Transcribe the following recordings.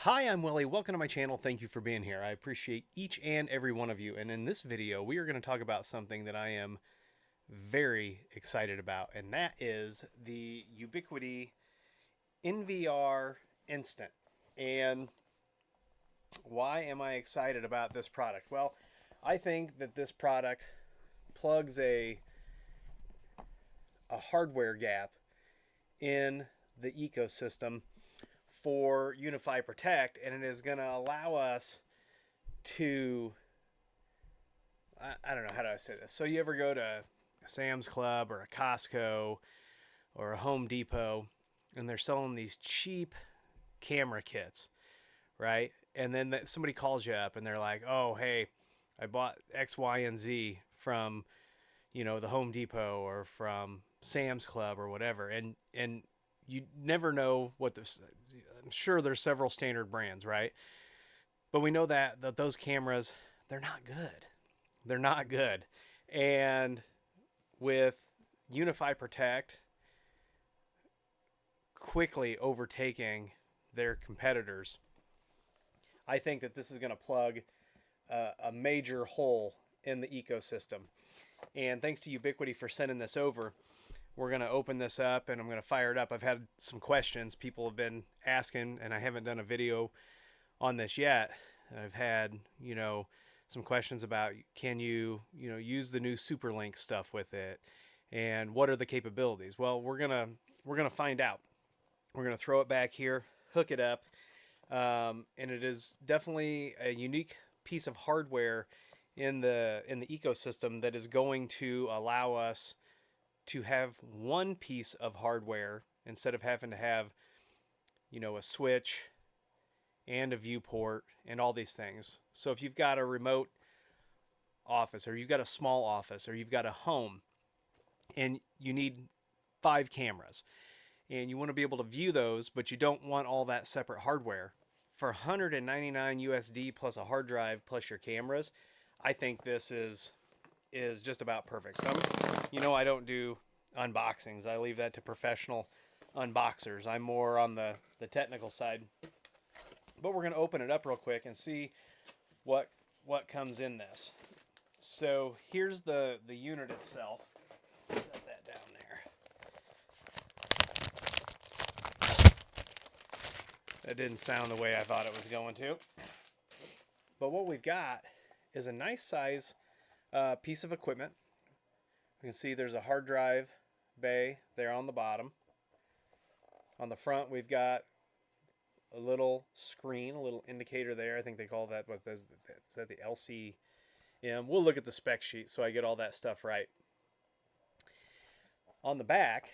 Hi, I'm Willie. Welcome to my channel. Thank you for being here. I appreciate each and every one of you. And in this video, we are going to talk about something that I am very excited about, and that is the Ubiquiti NVR Instant. And why am I excited about this product? Well, I think that this product plugs a hardware gap in the ecosystem for UniFi Protect, and it is going to allow us to, I don't know, how do I say this? So you ever go to a Sam's Club or a Costco or a Home Depot, and they're selling these cheap camera kits, right? And then somebody calls you up and they're like, oh, hey, I bought X, Y, and Z from, the Home Depot or from Sam's Club or whatever. And you never know what this, I'm sure there's several standard brands, right? But we know that those cameras, they're not good. They're not good. And with UniFi Protect quickly overtaking their competitors, I think that this is going to plug a major hole in the ecosystem. And thanks to Ubiquiti for sending this over. We're going to open this up and I'm going to fire it up. I've had some questions people have been asking, and I haven't done a video on this yet. I've had, some questions about, can you, use the new Superlink stuff with it, and what are the capabilities? Well, we're going to find out. We're going to throw it back here, hook it up. And it is definitely a unique piece of hardware in the ecosystem that is going to allow us to have one piece of hardware instead of having to have, a switch and a viewport and all these things. So if you've got a remote office, or you've got a small office, or you've got a home and you need 5 cameras and you want to be able to view those, but you don't want all that separate hardware, for 199 USD plus a hard drive plus your cameras, I think this is just about perfect. So I don't do unboxings. I leave that to professional unboxers. I'm more on the technical side. But we're going to open it up real quick and see what comes in this. So here's the unit itself. Set that down there. That didn't sound the way I thought it was going to. But what we've got is a nice size piece of equipment. You can see there's a hard drive bay there on the bottom. On the front, we've got a little screen, a little indicator there. I think they call that, is that the LCM? We'll look at the spec sheet so I get all that stuff right. On the back,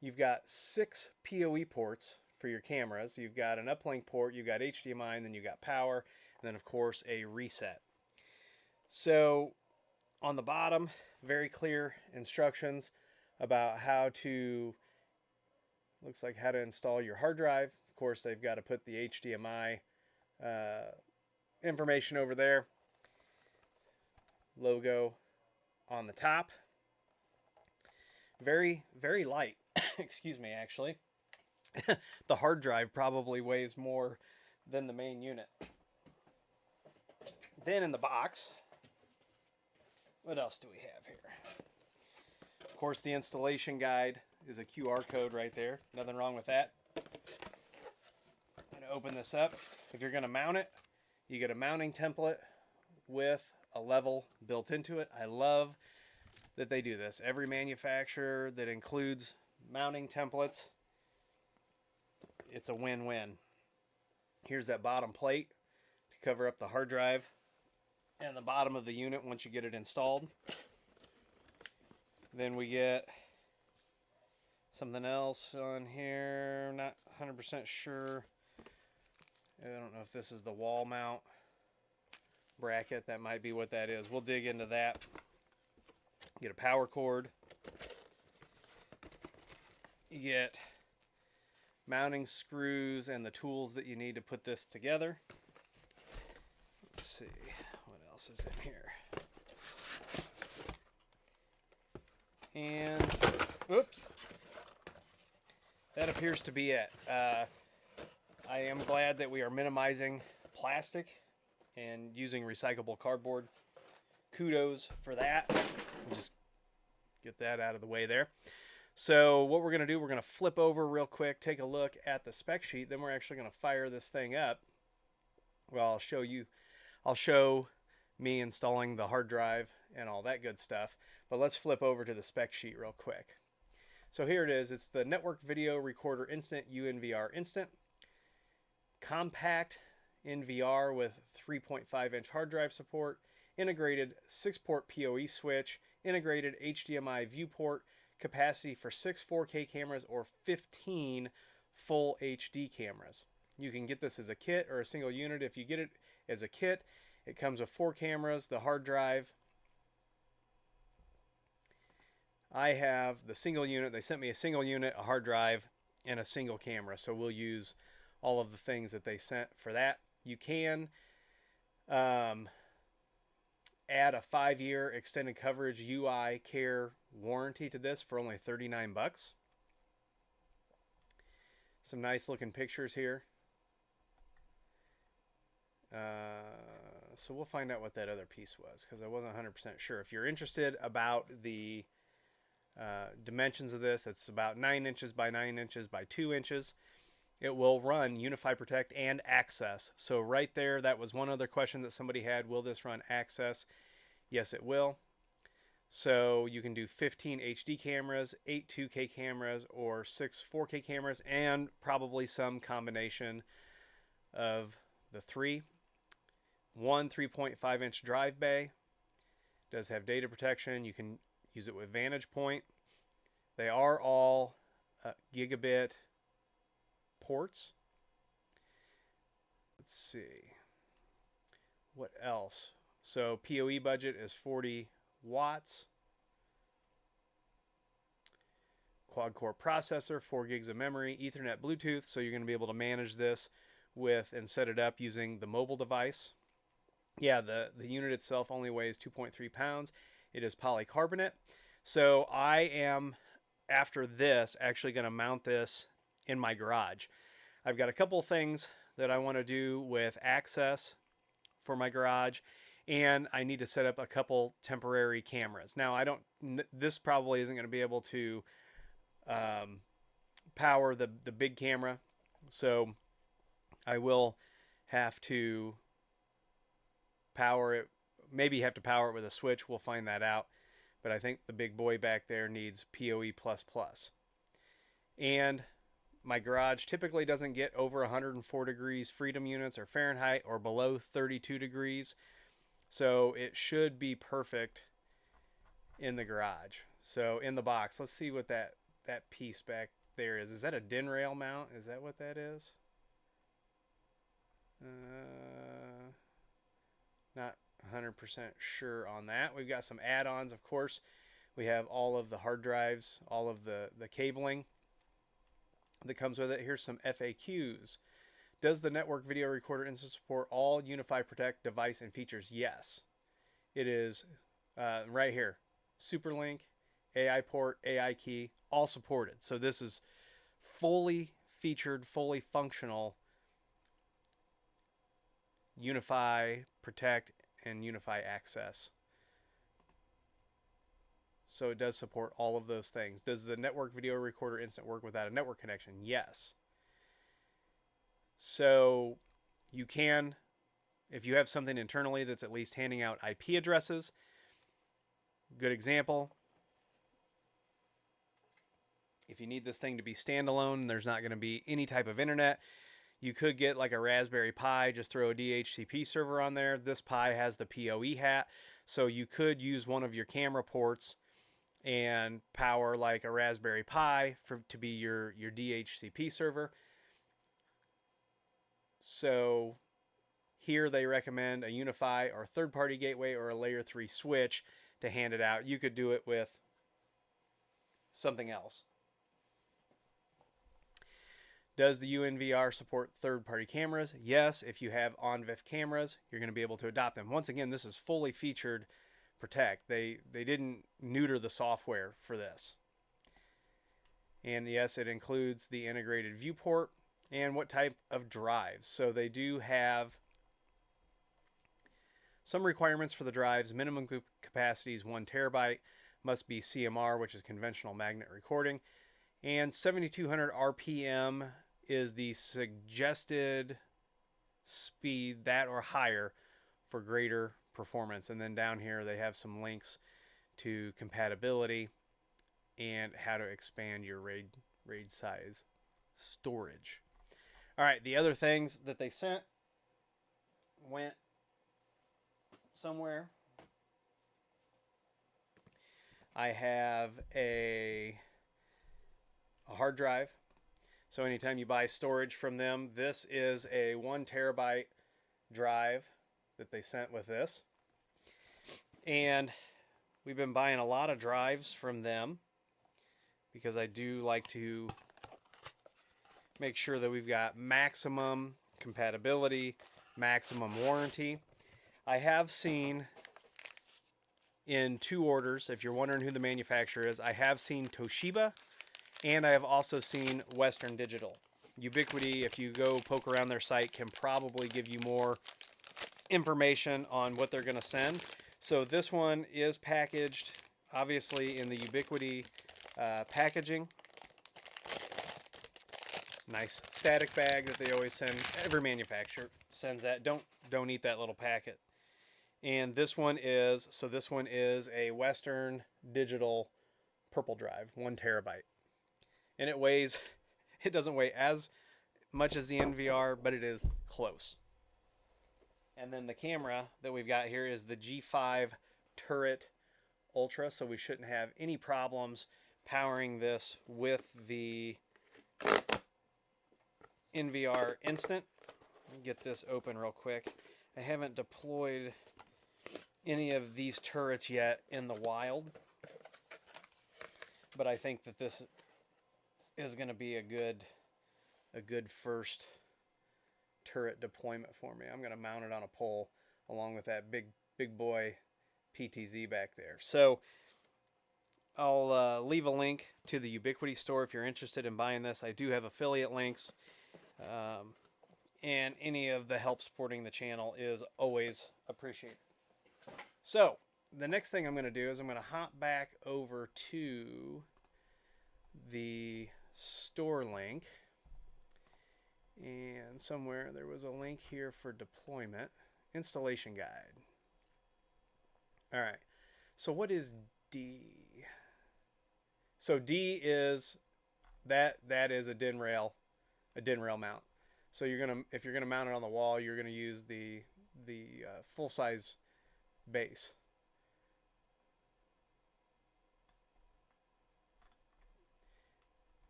you've got 6 PoE ports for your cameras. You've got an uplink port, you've got HDMI, and then you've got power, and then of course a reset. So on the bottom, very clear instructions about how to install your hard drive. Of course, they've got to put the HDMI information over there. Logo on the top. Very, very light. Excuse me, actually. The hard drive probably weighs more than the main unit. Then in the box, what else do we have here? Of course, the installation guide is a QR code right there. Nothing wrong with that. I'm going to open this up. If you're going to mount it, you get a mounting template with a level built into it. I love that they do this. Every manufacturer that includes mounting templates, it's a win-win. Here's that bottom plate to cover up the hard drive and the bottom of the unit once you get it installed. Then we get something else on here. Not 100% sure. I don't know if this is the wall mount bracket. That might be what that is. We'll dig into that. Get a power cord. You get mounting screws and the tools that you need to put this together. Let's see what else is in here. And oops, that appears to be it. I am glad that we are minimizing plastic and using recyclable cardboard. Kudos for that. Just get that out of the way there. So what we're going to do, we're going to flip over real quick, take a look at the spec sheet. Then we're actually going to fire this thing up. Well, I'll show me installing the hard drive and all that good stuff. But let's flip over to the spec sheet real quick. So here it is. It's the Network Video Recorder Instant UNVR Instant. Compact NVR with 3.5-inch hard drive support, integrated 6-port PoE switch, integrated HDMI viewport, capacity for 6 4K cameras or 15 full HD cameras. You can get this as a kit or a single unit. If you get it as a kit, it comes with 4 cameras, the hard drive. I have the single unit. They sent me a single unit, a hard drive, and a single camera. So we'll use all of the things that they sent for that. You can add a 5-year extended coverage UI care warranty to this for only $39. Some nice looking pictures here. So we'll find out what that other piece was, because I wasn't 100% sure. If you're interested about the dimensions of this, it's about 9 inches by 9 inches by 2 inches. It will run UniFi Protect and Access. So right there, that was one other question that somebody had. Will this run Access? Yes, it will. So you can do 15 HD cameras, 8 2K cameras, or 6 4K cameras, and probably some combination of the three. One 3.5-inch drive bay. Does have data protection. You can use it with Vantage Point. They are all gigabit ports. Let's see. What else? So PoE budget is 40 watts. Quad-core processor, 4 gigs of memory, Ethernet, Bluetooth. So you're going to be able to manage this with and set it up using the mobile device. Yeah, the unit itself only weighs 2.3 pounds. It is polycarbonate. So I am, after this, actually going to mount this in my garage. I've got a couple things that I want to do with access for my garage, and I need to set up a couple temporary cameras. Now, this probably isn't going to be able to power the big camera, so I will have to power it, maybe have to power it with a switch. We'll find that out. But I think the big boy back there needs PoE++. And my garage typically doesn't get over 104 degrees Freedom units or Fahrenheit, or below 32 degrees. So it should be perfect in the garage. So in the box, let's see what that piece back there is. Is that a DIN rail mount? Is that what that is? Not 100% sure on that. We've got some add-ons, of course. We have all of the hard drives, all of the cabling that comes with it. Here's some FAQs. Does the Network Video Recorder Instant support all UniFi Protect device and features? Yes. It is right here. SuperLink, AI port, AI key, all supported. So this is fully featured, fully functional UniFi Protect and UniFi Access. So it does support all of those things. Does the Network Video Recorder Instant work without a network connection? Yes. So you can, if you have something internally that's at least handing out IP addresses. Good example. If you need this thing to be standalone, there's not going to be any type of internet. You could get like a Raspberry Pi, just throw a DHCP server on there. This Pi has the PoE hat, so you could use one of your camera ports and power like a Raspberry Pi to be your DHCP server. So here they recommend a UniFi or third-party gateway or a layer 3 switch to hand it out. You could do it with something else. Does the UNVR support third-party cameras? Yes. If you have OnVIF cameras, you're going to be able to adopt them. Once again, this is fully featured Protect. They didn't neuter the software for this. And yes, it includes the integrated viewport. and what type of drives. So they do have some requirements for the drives. Minimum capacity is 1 terabyte, must be CMR, which is conventional magnet recording, and 7200 RPM is the suggested speed, that or higher, for greater performance. And then down here they have some links to compatibility and how to expand your RAID size storage. All right, the other things that they sent went somewhere. I have a hard drive. So anytime you buy storage from them, this is a 1 terabyte drive that they sent with this. And we've been buying a lot of drives from them because I do like to make sure that we've got maximum compatibility, maximum warranty. I have seen in 2 orders, if you're wondering who the manufacturer is, I have seen Toshiba and I have also seen Western Digital. Ubiquiti, if you go poke around their site, can probably give you more information on what they're going to send. So this one is packaged, obviously, in the Ubiquiti packaging. Nice static bag that they always send. Every manufacturer sends that. Don't eat that little packet. And this one is, so this one is a Western Digital purple drive, 1 terabyte. And it weighs, it doesn't weigh as much as the NVR, but it is close. And then the camera that we've got here is the G5 Turret Ultra, so we shouldn't have any problems powering this with the NVR Instant. Let me get this open real quick. I haven't deployed any of these turrets yet in the wild, but I think that this is going to be a good first turret deployment for me. I'm going to mount it on a pole along with that big boy PTZ back there. So I'll leave a link to the Ubiquiti store if you're interested in buying this. I do have affiliate links, and any of the help supporting the channel is always appreciated. So the next thing I'm going to do is I'm going to hop back over to the store link, and somewhere there was a link here for deployment installation guide. All right, so what is D? So D is that is a DIN rail mount. So if you're gonna mount it on the wall, you're gonna use the full size base.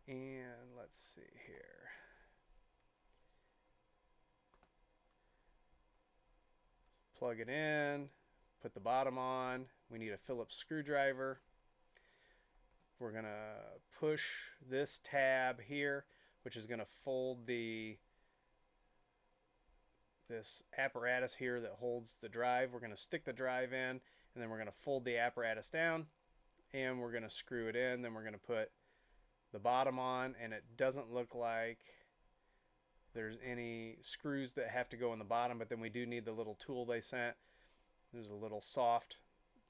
And let's see here. Plug it in, put the bottom on. We need a Phillips screwdriver. We're going to push this tab here, which is going to fold this apparatus here that holds the drive. We're going to stick the drive in, and then we're going to fold the apparatus down, and we're going to screw it in. Then we're going to put the bottom on, and it doesn't look like there's any screws that have to go in the bottom, but then we do need the little tool they sent. There's a little soft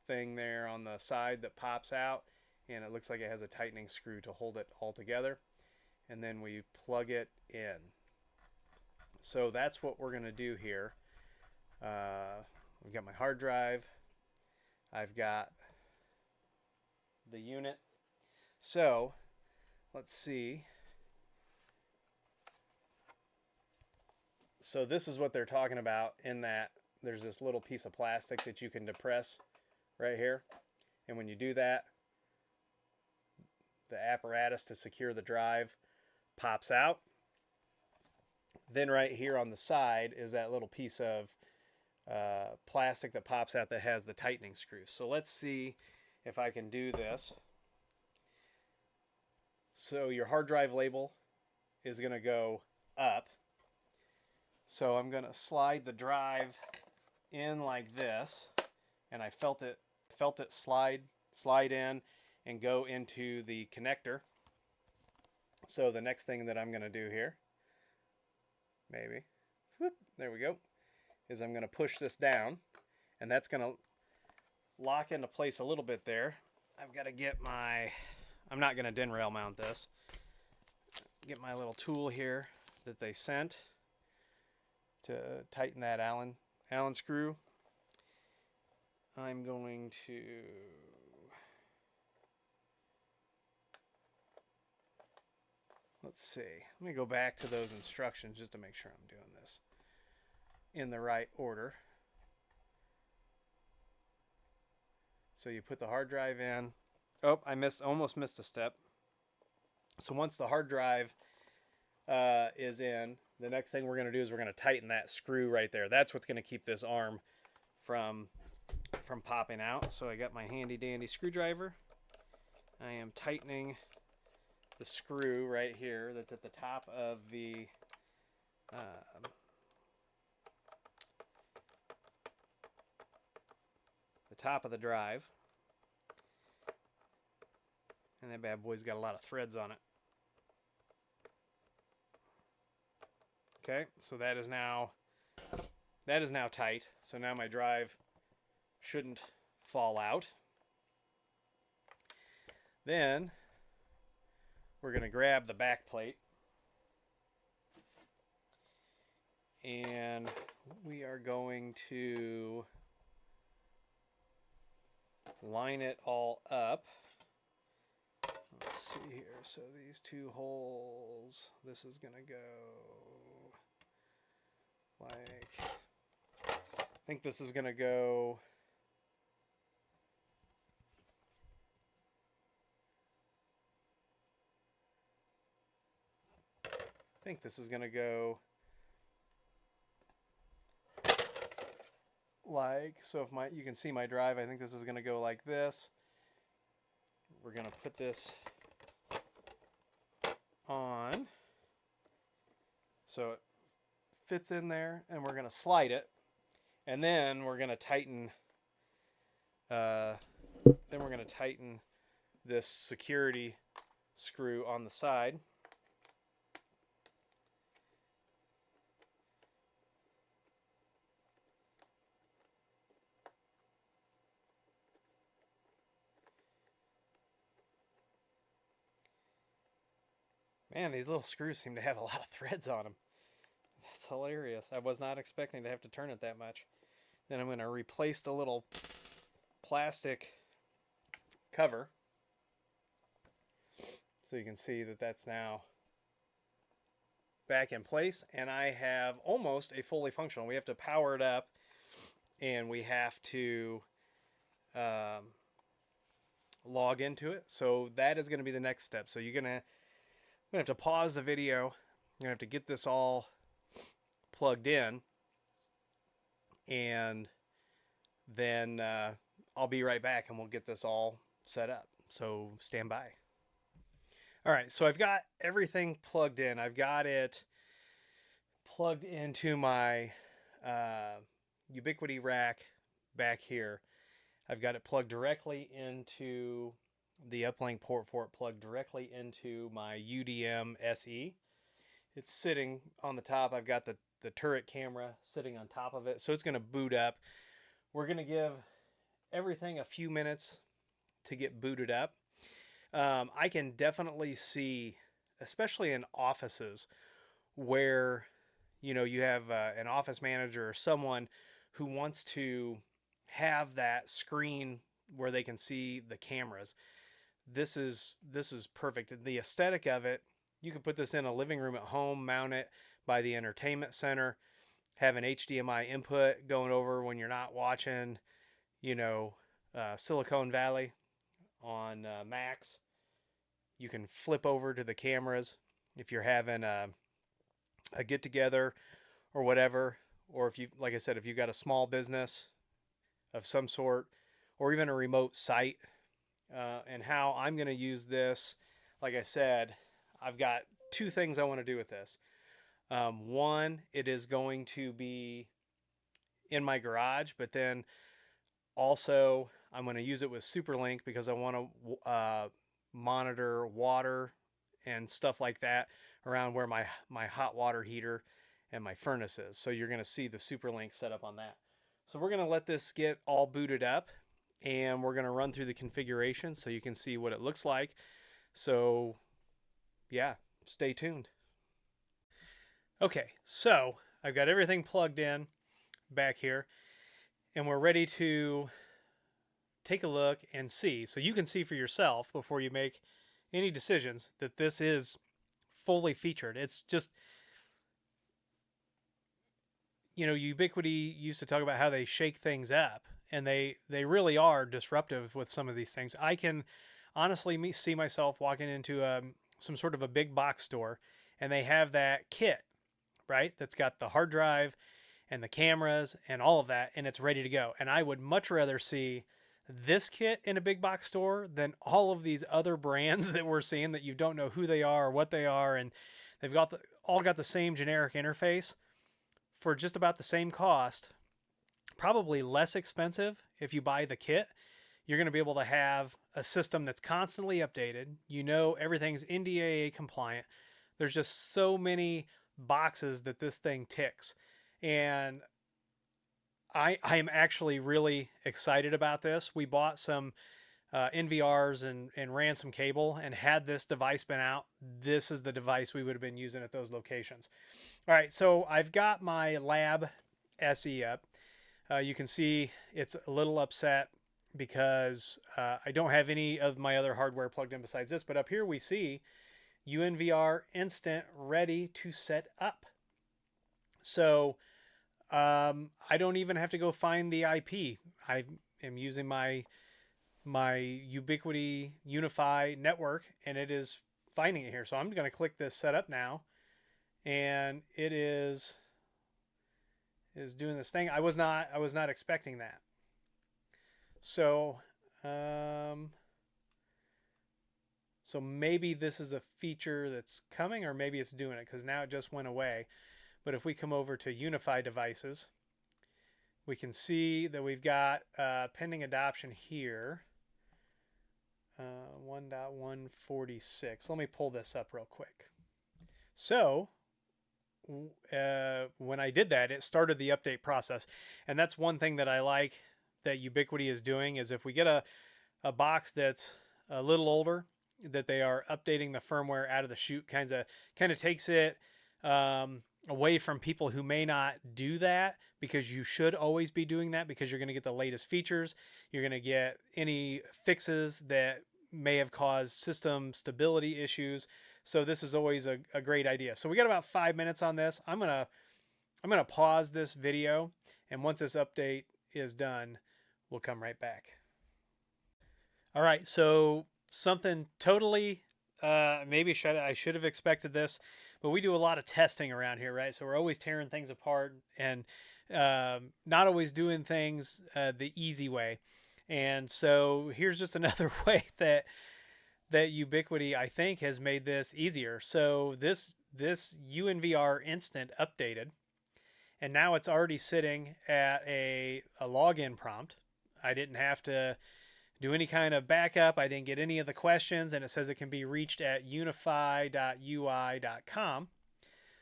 thing there on the side that pops out, and it looks like it has a tightening screw to hold it all together. And then we plug it in. So that's what we're going to do here. I've got my hard drive. I've got the unit. So let's see. So this is what they're talking about, in that there's this little piece of plastic that you can depress right here. And when you do that, the apparatus to secure the drive pops out. Then right here on the side is that little piece of plastic that pops out that has the tightening screws. So let's see if I can do this. So your hard drive label is going to go up. So I'm going to slide the drive in like this, and I felt it slide in and go into the connector. So the next thing that I'm going to do here maybe. Whoop, there we go. Is I'm going to push this down, and that's going to lock into place a little bit there. I've got to get my, I'm not going to DIN rail mount this. Get my little tool here that they sent to tighten that Allen screw. I'm going to let's see. Let me go back to those instructions just to make sure I'm doing this in the right order. So you put the hard drive in. Oh, I almost missed a step. So once the hard drive is in, the next thing we're going to do is we're going to tighten that screw right there. That's what's going to keep this arm from popping out. So I got my handy dandy screwdriver. I am tightening the screw right here that's at the top of the drive. And that bad boy's got a lot of threads on it. Okay, so that is now tight. So now my drive shouldn't fall out. Then we're going to grab the back plate and we are going to line it all up. Let's see here. So these two holes, this is going to go like, I think this is going to go like, so if you can see my drive, I think this is going to go like this. We're going to put this on so it fits in there, and we're going to slide it, and then we're going to tighten this security screw on the side. Man, these little screws seem to have a lot of threads on them. That's hilarious. I was not expecting to have to turn it that much. Then I'm going to replace the little plastic cover. So you can see that that's now back in place. And I have almost a fully functional. We have to power it up. And we have to log into it. So that is going to be the next step. So you're going to have to pause the video. You're going to have to get this all plugged in. And then I'll be right back and we'll get this all set up. So stand by. All right, so I've got everything plugged in. I've got it plugged into my Ubiquiti rack back here. I've got it plugged directly into the uplink port for it, plugged directly into my UDM SE. It's sitting on the top. I've got the turret camera sitting on top of it, so it's going to boot up. We're going to give everything a few minutes to get booted up. I can definitely see, especially in offices where you have an office manager or someone who wants to have that screen where they can see the cameras. This is perfect. The aesthetic of it, you could put this in a living room at home, mount it by the entertainment center, have an HDMI input going over when you're not watching, Silicon Valley on Max. You can flip over to the cameras if you're having a get together or whatever, or if like I said, if you've got a small business of some sort, or even a remote site. And how I'm going to use this, like I said, I've got two things I want to do with this. One, it is going to be in my garage, but then also I'm going to use it with SuperLink because I want to monitor water and stuff like that around where my hot water heater and my furnaces. So you're going to see the SuperLink set up on that. So we're going to let this get all booted up, and we're going to run through the configuration so you can see what it looks like. So yeah, stay tuned. Okay, so I've got everything plugged in back here, and we're ready to take a look and see. So you can see for yourself before you make any decisions that this is fully featured. It's just, you know, Ubiquiti used to talk about how they shake things up, and they really are disruptive with some of these things. I can honestly see myself walking into some sort of a big box store, and they have that kit, right? That's got the hard drive and the cameras and all of that, and it's ready to go. And I would much rather see this kit in a big box store than all of these other brands that we're seeing that you don't know who they are or what they are, and they've got all got the same generic interface for just about the same cost, probably less expensive if you buy the kit. You're going to be able to have a system that's constantly updated. You know, everything's NDAA compliant. There's just so many boxes that this thing ticks. And I am actually really excited about this. We bought some NVRs and ran some cable, and had this device been out, this is the device we would have been using at those locations. All right, so I've got my Lab SE up. You can see it's a little upset because I don't have any of my other hardware plugged in besides this, but up here we see UNVR Instant ready to set up. So I don't even have to go find the IP. I am using my Ubiquiti UniFi network, and it is finding it here. So I'm going to click this setup now, and it is doing this thing. I was not expecting that. So so maybe this is a feature that's coming, or maybe it's doing it because now it just went away. But if we come over to UniFi devices, we can see that we've got pending adoption here, 1.146. Let me pull this up real quick. So when I did that, it started the update process. And that's one thing that I like that Ubiquiti is doing, is if we get a box that's a little older, that they are updating the firmware out of the chute, kind of takes it away from people who may not do that, because you should always be doing that, because you're going to get the latest features. You're going to get any fixes that may have caused system stability issues. So this is always a great idea. So we got about 5 minutes on this. I'm gonna pause this video, and once this update is done, we'll come right back. All right, so something totally maybe I should have expected this, but we do a lot of testing around here, right? So we're always tearing things apart and not always doing things the easy way. And so here's just another way that Ubiquiti, I think, has made this easier. So this UNVR Instant updated, and now it's already sitting at a login prompt. I didn't have to do any kind of backup. I didn't get any of the questions, and it says it can be reached at unifi.ui.com.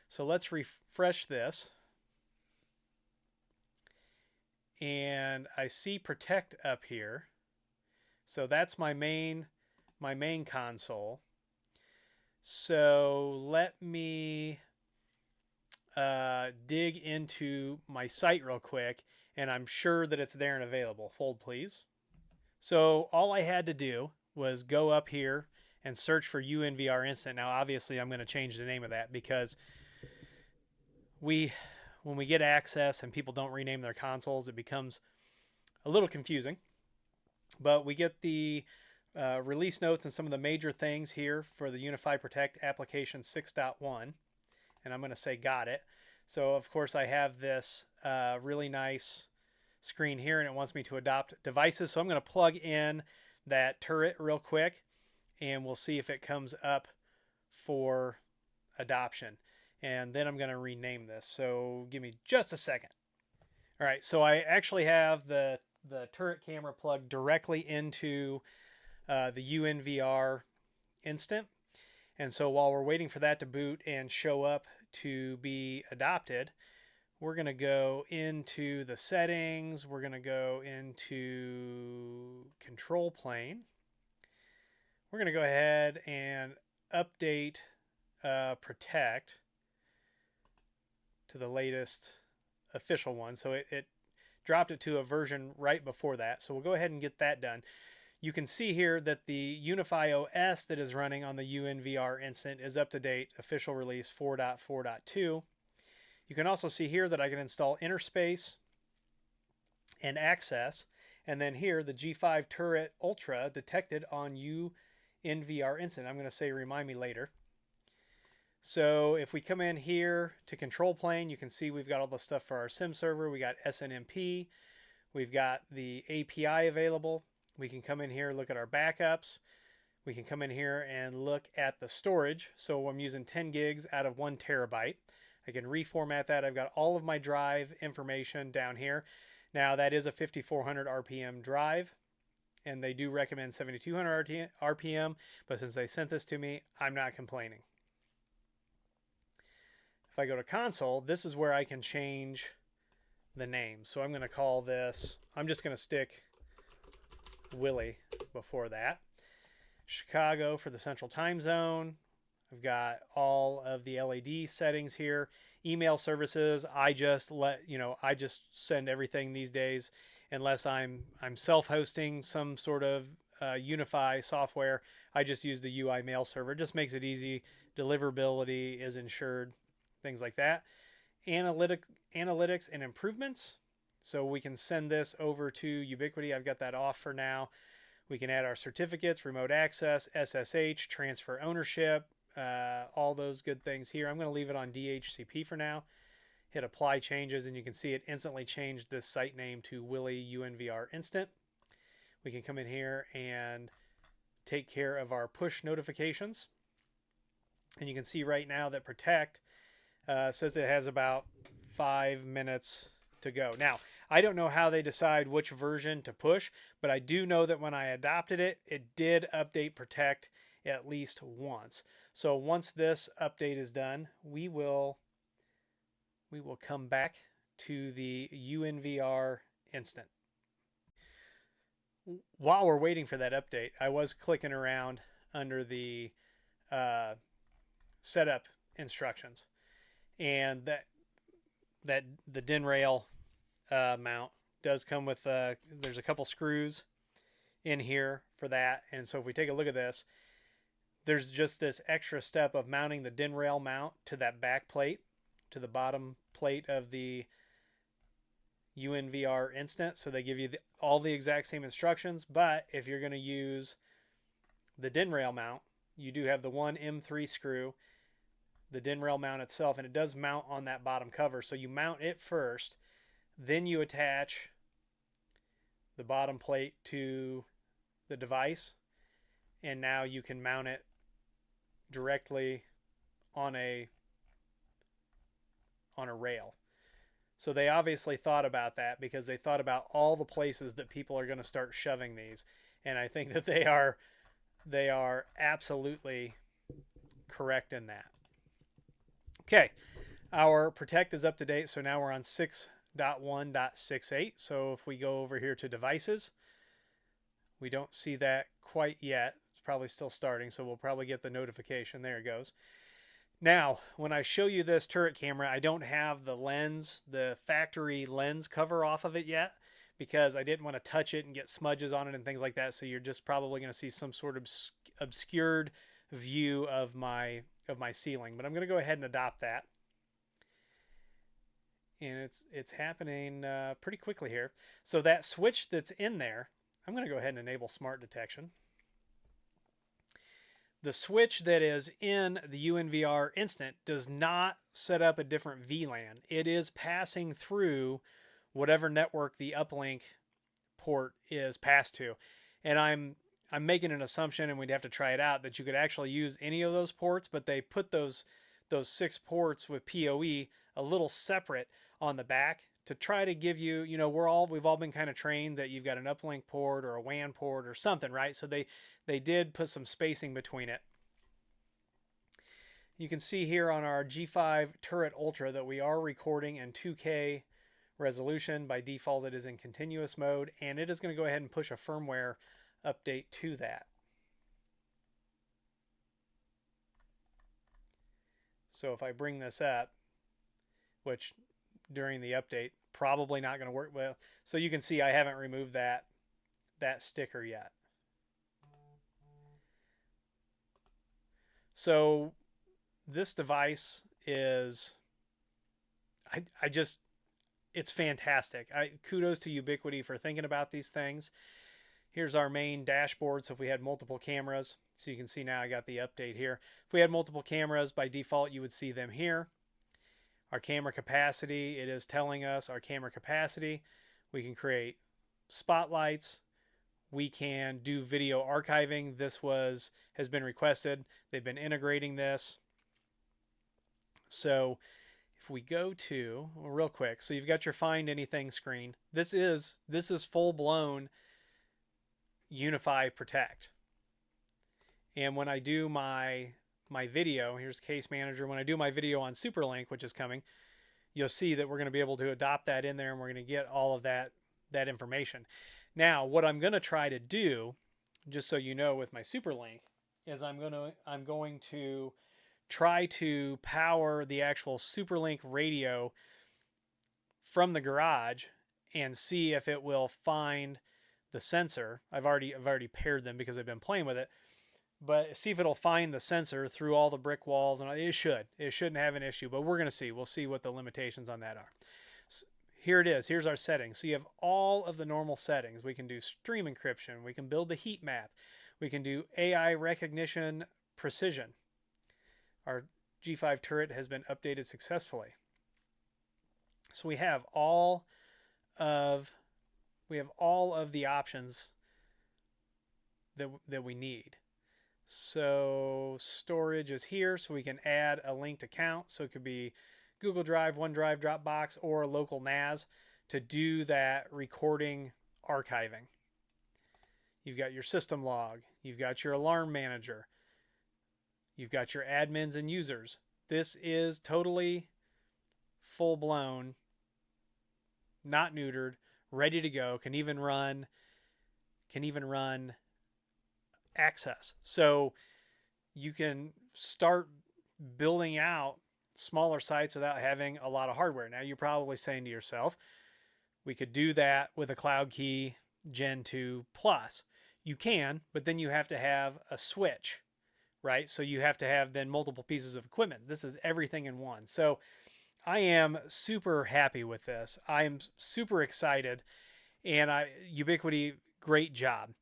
So let's refresh this. And I see Protect up here. So that's my main console. So let me dig into my site real quick, and I'm sure that it's there and available. Hold, please. So all I had to do was go up here and search for UNVR Instant. Now, obviously, I'm going to change the name of that, because when we get access and people don't rename their consoles, it becomes a little confusing. But we get the release notes and some of the major things here for the UniFi Protect application 6.1, and I'm going to say got it. So of course I have this really nice screen here, and it wants me to adopt devices. So I'm going to plug in that turret real quick, and we'll see if it comes up for adoption. And then I'm going to rename this. So give me just a second. All right, so I actually have the turret camera plugged directly into the UNVR Instant. And so while we're waiting for that to boot and show up to be adopted, we're going to go into the settings. We're going to go into control plane. We're going to go ahead and update protect to the latest official one. So it dropped it to a version right before that. So we'll go ahead and get that done. You can see here that the UniFi OS that is running on the UNVR instant is up to date, official release 4.4.2. You can also see here that I can install Interspace and Access, and then here the G5 Turret Ultra detected on UNVR instant. I'm going to say remind me later. So if we come in here to control plane, you can see we've got all the stuff for our SIM server. We got SNMP. We've got the API available. We can come in here, look at our backups. We can come in here and look at the storage. So I'm using 10 gigs out of 1 terabyte. I can reformat that. I've got all of my drive information down here. Now that is a 5400 RPM drive, and they do recommend 7200 RPM, but since they sent this to me, I'm not complaining. If I go to console, this is where I can change the name. So I'm going to call this, I'm just going to stick Willie before that. Chicago for the central time zone. I've got all of the LED settings here. Email services, I just send everything these days unless I'm self-hosting some sort of UniFi software. I just use the UI mail server. It just makes it easy. Deliverability is ensured, things like that. Analytics and improvements. So we can send this over to Ubiquiti. I've got that off for now. We can add our certificates, remote access, SSH, transfer ownership, all those good things here. I'm going to leave it on DHCP for now. Hit apply changes, and you can see it instantly changed this site name to Willie UNVR Instant. We can come in here and take care of our push notifications. And you can see right now that Protect says it has about 5 minutes to go. Now, I don't know how they decide which version to push, but I do know that when I adopted it, it did update Protect at least once. So once this update is done, we will come back to the UNVR instant. While we're waiting for that update, I was clicking around under the setup instructions, and that the DIN rail mount does come with there's a couple screws in here for that. And so if we take a look at this, there's just this extra step of mounting the DIN rail mount to that back plate, to the bottom plate of the UNVR instant. So they give you all the exact same instructions, but if you're going to use the DIN rail mount, you do have the one M3 screw, the DIN rail mount itself, and it does mount on that bottom cover. So you mount it first, then you attach the bottom plate to the device, and now you can mount it directly on a rail. So they obviously thought about that, because they thought about all the places that people are going to start shoving these, and I think that they are absolutely correct in that. Okay, our Protect is up to date, so now we're on 6.1.68. So if we go over here to devices, we don't see that quite yet. It's probably still starting, so we'll probably get the notification. There it goes. Now, when I show you this turret camera, I don't have the lens, the factory lens cover off of it yet, because I didn't want to touch it and get smudges on it and things like that. So you're just probably going to see some sort of obscured view of my ceiling. But I'm going to go ahead and adopt that. And it's happening pretty quickly here. So that switch that's in there, I'm going to go ahead and enable smart detection. The switch that is in the UNVR instant does not set up a different VLAN. It is passing through whatever network the uplink port is passed to. And I'm making an assumption, and we'd have to try it out, that you could actually use any of those ports, but they put those 6 ports with PoE a little separate on the back to try to give you, we've all been kind of trained that you've got an uplink port or a WAN port or something, right? So they did put some spacing between it. You can see here on our G5 Turret Ultra that we are recording in 2K resolution. By default, it is in continuous mode, and it is going to go ahead and push a firmware update to that. So if I bring this up, which during the update probably not going to work well, so you can see I haven't removed that sticker yet. So this device is, it's fantastic. Kudos to Ubiquiti for thinking about these things. Here's our main dashboard. So if we had multiple cameras, so you can see now I got the update here. If we had multiple cameras, by default, you would see them here. Our camera capacity, it is telling us our camera capacity. We can create spotlights. We can do video archiving. This has been requested. They've been integrating this. So if we go to, well, real quick, so you've got your Find Anything screen. This is full-blown UniFi Protect. And when I do my video, here's Case Manager. When I do my video on SuperLink, which is coming, you'll see that we're going to be able to adopt that in there, and we're going to get all of that information. Now, what I'm going to try to do, just so you know, with my SuperLink, is I'm going to try to power the actual SuperLink radio from the garage and see if it will find the sensor. I've already paired them because I've been playing with it, but see if it'll find the sensor through all the brick walls, and it shouldn't have an issue, but we're going to see. We'll see what the limitations on that are. So here it is. Here's our settings. So you have all of the normal settings. We can do stream encryption. We can build the heat map. We can do AI recognition precision. Our G5 turret has been updated successfully. So we have all of the options that we need. So storage is here, so we can add a linked account. So it could be Google Drive, OneDrive, Dropbox, or a local NAS to do that recording archiving. You've got your system log. You've got your alarm manager. You've got your admins and users. This is totally full-blown, not neutered, ready to go. Can even run access. So you can start building out smaller sites without having a lot of hardware. Now you're probably saying to yourself, we could do that with a Cloud Key Gen 2 Plus. You can, but then you have to have a switch, right? So you have to have then multiple pieces of equipment. This is everything in one. So I am super happy with this. I am super excited, and Ubiquiti, great job.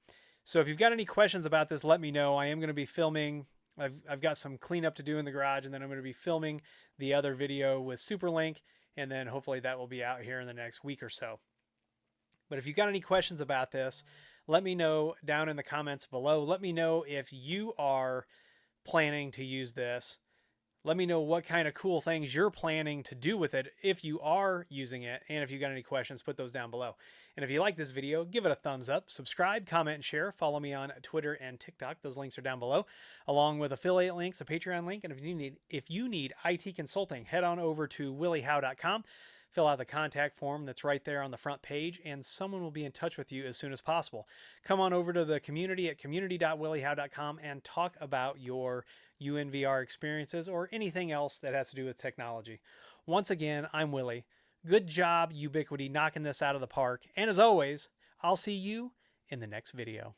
So if you've got any questions about this, let me know. I am going to be filming. I've got some cleanup to do in the garage, and then I'm going to be filming the other video with SuperLink, and then hopefully that will be out here in the next week or so. But if you've got any questions about this, let me know down in the comments below. Let me know if you are planning to use this. Let me know what kind of cool things you're planning to do with it if you are using it. And if you've got any questions, put those down below. And if you like this video, give it a thumbs up, subscribe, comment, and share. Follow me on Twitter and TikTok. Those links are down below, along with affiliate links, a Patreon link. And if you need IT consulting, head on over to willyhow.com. Fill out the contact form that's right there on the front page, and someone will be in touch with you as soon as possible. Come on over to the community at community.willyhow.com and talk about your UNVR experiences or anything else that has to do with technology. Once again, I'm Willie. Good job, Ubiquiti, knocking this out of the park. And as always, I'll see you in the next video.